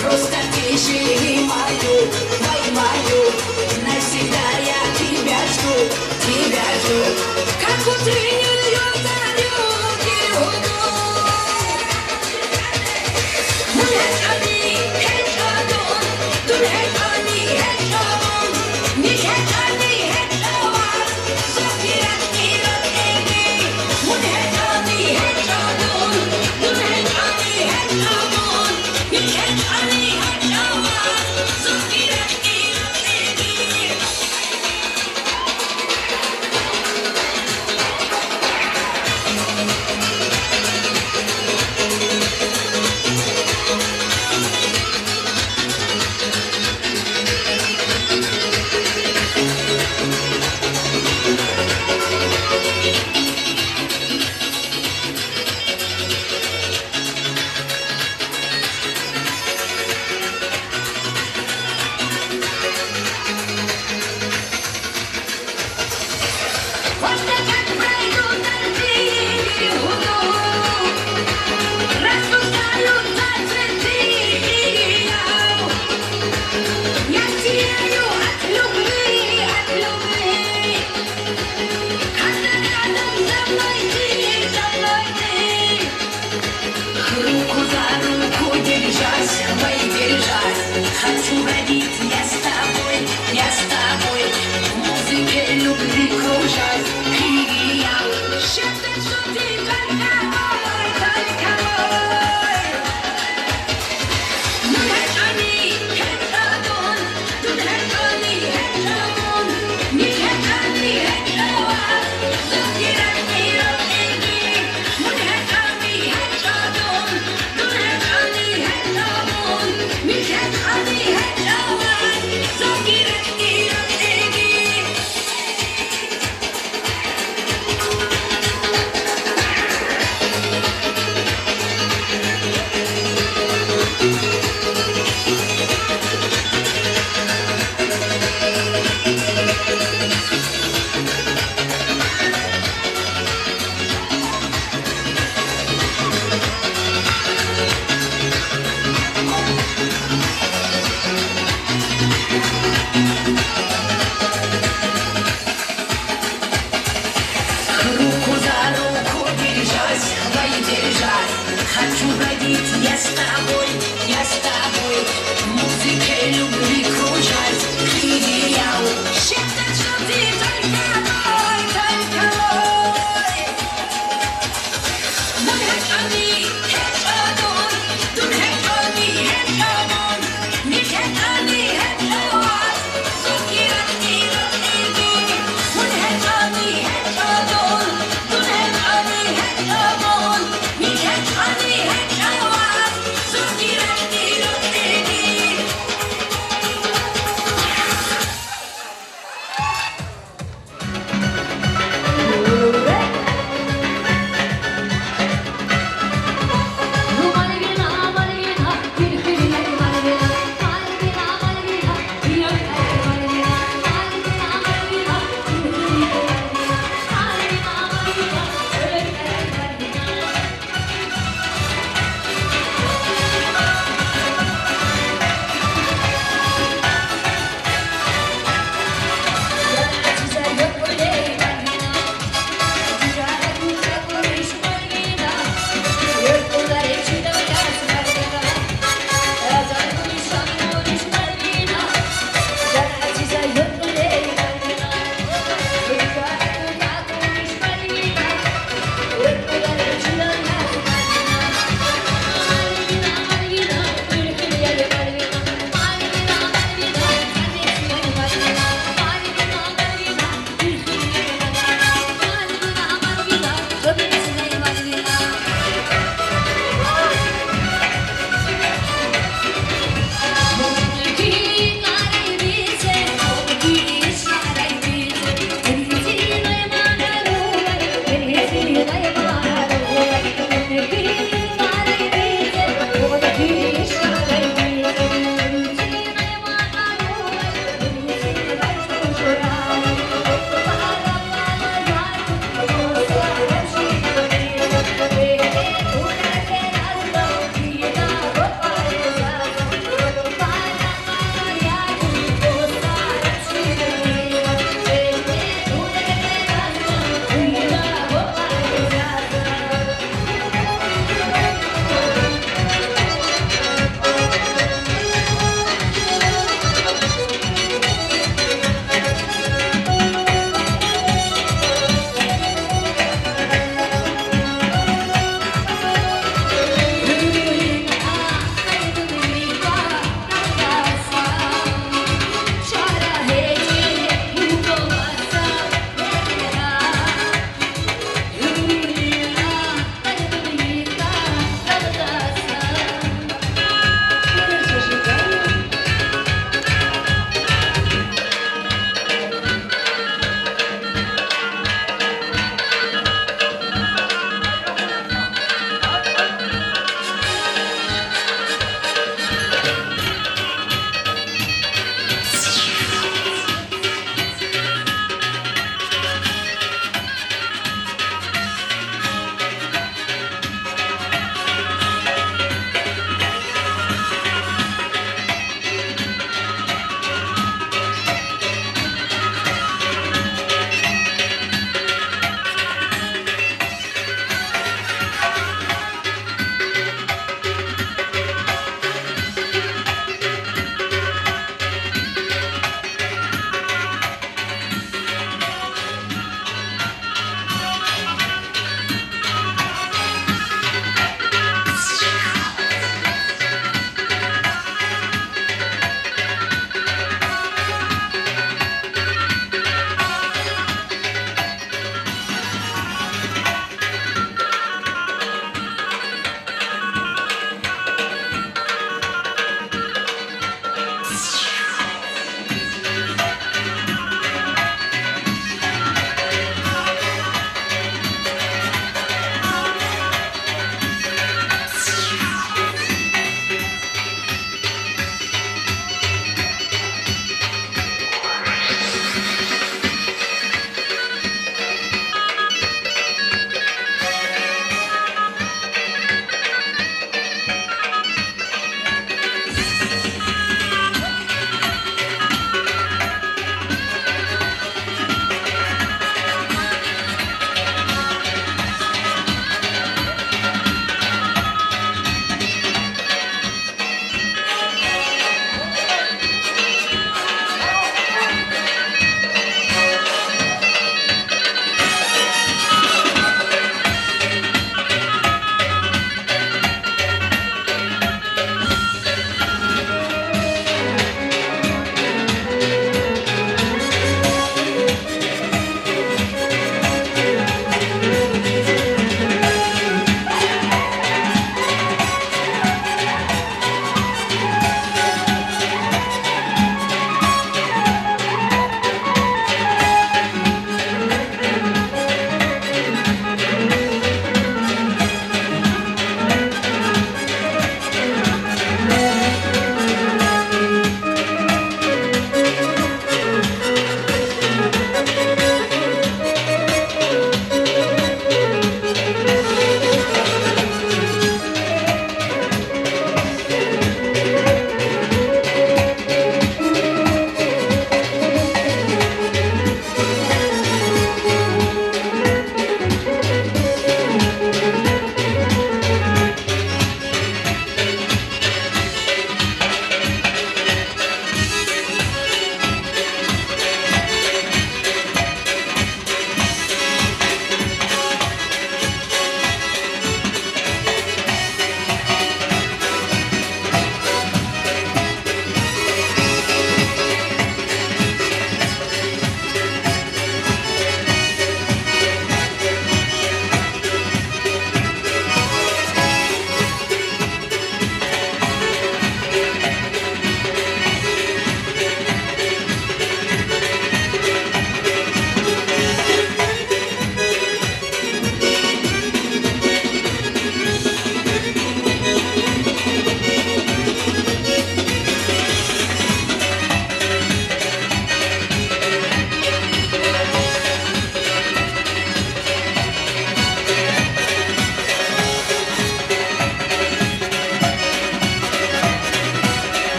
S14: просто ты живи мою, навсегда я тебя жду, как утреннюю зарю.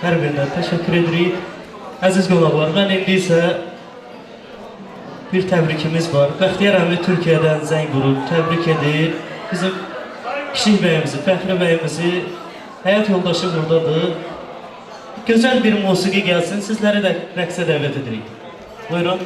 S4: Hər birinə təşəkkür edirik. Əziz qonaqlar, mən indi isə bir təbrikimiz var. Bəxtiyar əmi Türkiyədən zəng vurub, təbrik edir. Bizim kiçik bəyimizi, Fəxri bəyimizi, həyat yoldaşı buradadır. Gözəl bir musiqi gəlsin, sizləri də rəqsə dəvət edirik. Buyurun.